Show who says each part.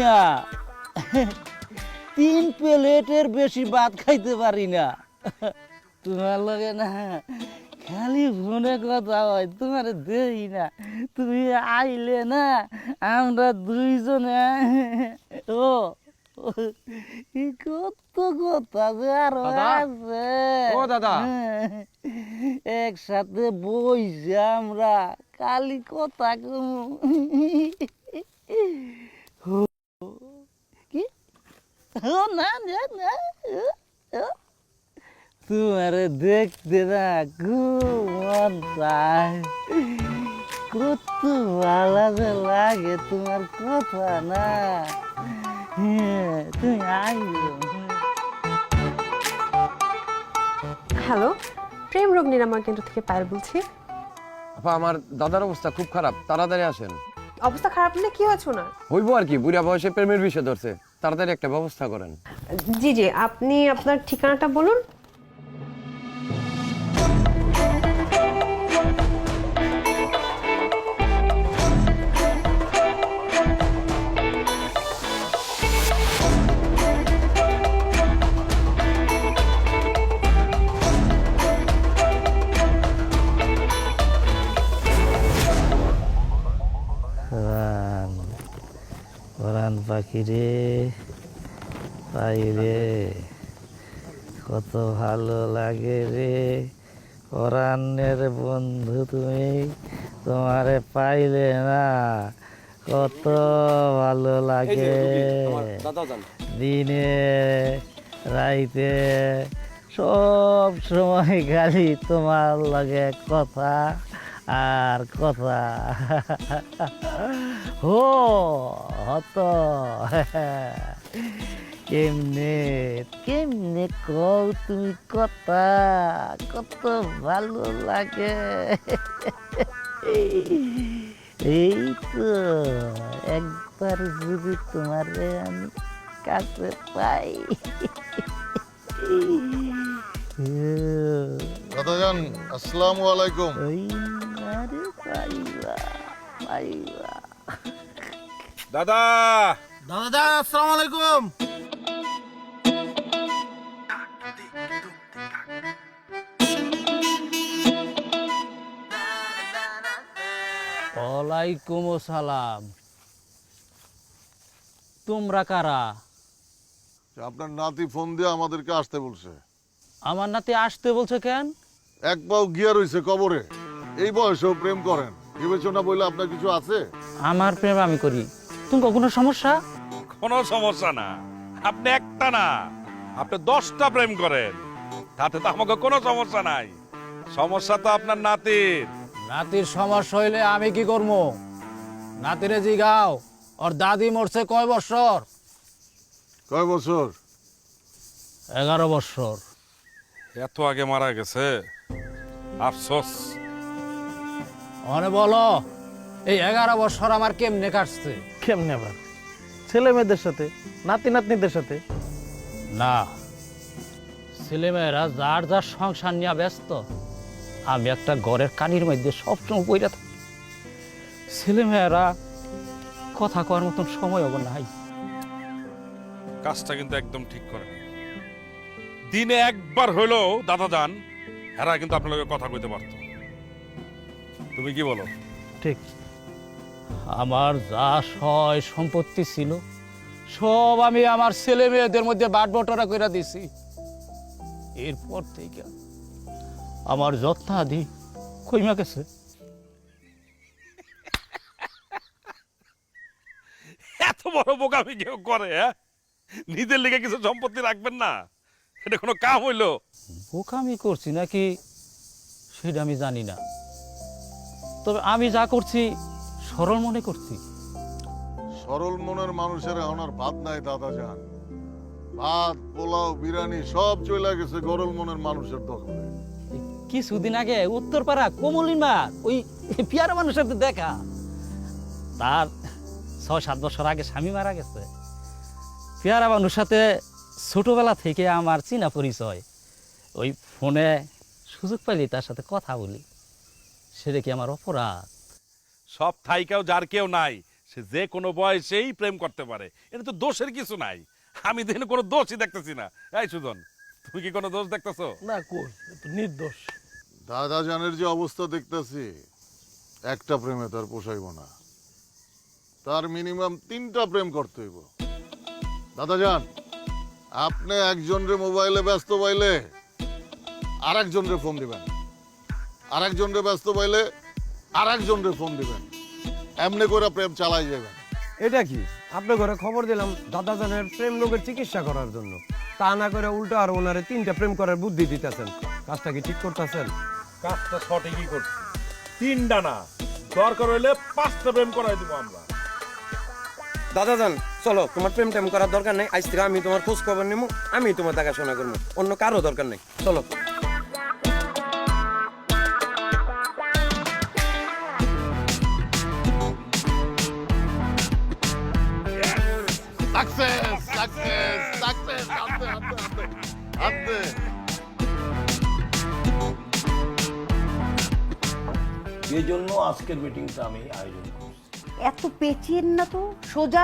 Speaker 1: না 3 প্লেটের বেশি ভাত খাইতে পারি না। তোমার লগে না খালি ফোনে কথা হয়, তোমার দেই না। তুমি আইলে না আমরা দুইজনে ও কত কথা যে আরো আছে।
Speaker 2: ও দাদা,
Speaker 1: একসাথে বইছি আমরা খালি কথা কমু। কি ও না না না তোমার দেখতে না খুব মন চায়, কত ভালো যে লাগে তোমার কথা না। তুমি আইও।
Speaker 3: হ্যালো, প্রেম রোগ নিরাময় কেন্দ্র থেকে পায়েল বলছি।
Speaker 2: আপা আমার দাদার অবস্থা খুব খারাপ, তাড়াতাড়ি আসেন।
Speaker 3: অবস্থা খারাপ হলে কি হয়েছে ওনার?
Speaker 2: হইব আর কি, বুড়া বয়সে প্রেমের বিষয় ধরছে, তাড়াতাড়ি একটা ব্যবস্থা করেন।
Speaker 3: জি জি, আপনি আপনার ঠিকানাটা বলুন।
Speaker 1: পরাণ পরাণ পাখি রে, পাই রে, কত ভালো লাগে রে পরাণের বন্ধু তুমি, তোমারে পাইলে না কত ভালো লাগে। দিনে রাইতে সব সময় খালি তোমার লাগে কথা আর কথা। হো হত কেমনে কেমনে কও তুমি কথা, কত ভালো লাগে। এই তো একবার যদি তোমারে আমি কাছে পাই।
Speaker 4: দাদাজান আসসালামু আলাইকুম।
Speaker 1: ওই আরে পাইবা পাইবা।
Speaker 5: দাদা
Speaker 4: দাদাজান আসসালামু আলাইকুম।
Speaker 1: ওয়ালাইকুম আসসালাম। তোমরা কারা?
Speaker 4: আপনার নাতি ফোন দিয়ে আমাদেরকে আসতে বলছে।
Speaker 1: আমার নাতি আসতে বলছে কেন?
Speaker 4: এক পাও গিয়া রইছে কবরে, এই বয়সেও প্রেম করেন, বিবেচনা বইলে আপনার কিছু আছে?
Speaker 1: আমার প্রেম আমি করি, তোমার কোনো সমস্যা?
Speaker 5: কোনো সমস্যা না, আপনি একটা না আপনি 10টা প্রেম করেন, তাতে তো আমাকে কোনো সমস্যা নাই। সমস্যা তো আপনার নাতির।
Speaker 1: নাতির সমস্যা হইলে আমি কি করবো? নাতিরে জিগাও ওর দাদি মরছে কয় বছর?
Speaker 4: কয় বছর?
Speaker 1: 11 বছর।
Speaker 5: এত আগে মারা গেছে, আফসোস।
Speaker 1: অনে বলো এই 11 বছর আমার কেমনে কাটছে?
Speaker 6: কেমনে আবার? ছেলে মেয়েদের সাথে, নাতি নাতনিদের সাথে।
Speaker 1: না, ছেলেমেয়েরা যার যার সংসার নিয়ে ব্যস্ত, আমি একটা ঘরের কানির মধ্যে সবসময় বইরা থাকি। ছেলেমেয়েরা কথা কওয়ার মতন সময় হবে নাই।
Speaker 5: কাজটা কিন্তু একদম ঠিক করেন। দিনে একবার হইলো দাদা যান, এরা কিন্তু আপনার লগে কথা কইতে পারতো। তুমি কি বলো?
Speaker 6: ঠিক।
Speaker 1: আমার যা সয় সম্পত্তি ছিল সব আমি আমার ছেলে মেয়েদের মধ্যে বাটবটরা করে দিছি। এরপর থেকে আমার যত্নাদি কইমা গেছে।
Speaker 5: এত বড় বোকামি কেউ করে? নিজের লেগে কিছু সম্পত্তি রাখবেন না, এটা কোনো কাম হইলো?
Speaker 1: বোকামি করছি নাকি সেটা আমি জানি না, তবে আমি যা করছি সরল মনে করছি।
Speaker 4: সরল মনের মানুষের এখন আর ভাত নাই দাদাজান। ভাত পোলাও বিরিয়ানি সব চলে গেছে গরল মনের মানুষের দখলে।
Speaker 1: কিছুদিন আগে উত্তরপাড়া কমলিমার ওই পিয়ারা মানুষের সাথে দেখা, তার 6-7 বছর আগে স্বামী মারা গেছে। পিয়ারা মানুষের সাথে ছোটবেলা থেকে আমার চিনা পরিচয়, ওই ফোনে সুযোগ পাইলে তার সাথে কথা বলি, সেটা কি আমার অপরাধ?
Speaker 5: সব থাইকাও যার কেউ নাই, সে যে কোনো বয়সেই প্রেম করতে পারে, এটা তো দোষের কিছু নাই। আমি তো এখানে কোনো দোষই দেখতেছি না। এই সুজন, তুমি কি কোনো দোষ দেখতেছো?
Speaker 6: না কই, এ তো নির্দোষ।
Speaker 4: দাদাজানের যে অবস্থা দেখতেছি, একটা প্রেমে তার পোষাইব না, তার মিনিমাম 3টা প্রেম করতে হইব। দাদাজান, আপনি একজনরে মোবাইলে ব্যস্ত পাইলে আর একজনরে ফোন দিবেন, আর একজনরে ব্যস্ত পাইলে আর একজনরে ফোন দিবেন, এমনি করে প্রেম চালাই যাবেন।
Speaker 7: এটা কি আপনার ঘরে খবর দিলাম দাদাজানের প্রেম রোগের চিকিৎসা করার জন্য, তা না করে উল্টো আর ওনারে 3টা প্রেম করার বুদ্ধি দিতেছেন। কাজটা কি ঠিক করতেছেন?
Speaker 5: কাজটা সঠিকই করছি। 3টা না, দরকার হইলে 5টা প্রেম করাই দিব আমরা।
Speaker 7: দাদাজান চলো, তোমার প্রেম টেম করার দরকার নেই। আজ থেকে আমি তোমার খোঁজ খবর নেবো, আমি তোমার দেখাশোনা করবো, অন্য কারো দরকার নেই। চলো।
Speaker 4: সাকসেস সাকসেস সাকসেস, আনতে আনতে আনতে আনতে।
Speaker 8: এই জন্য আজকের মিটিংটা আমি আয়োজন করছি।
Speaker 9: এত পেঁচিয়েন না তো, সোজা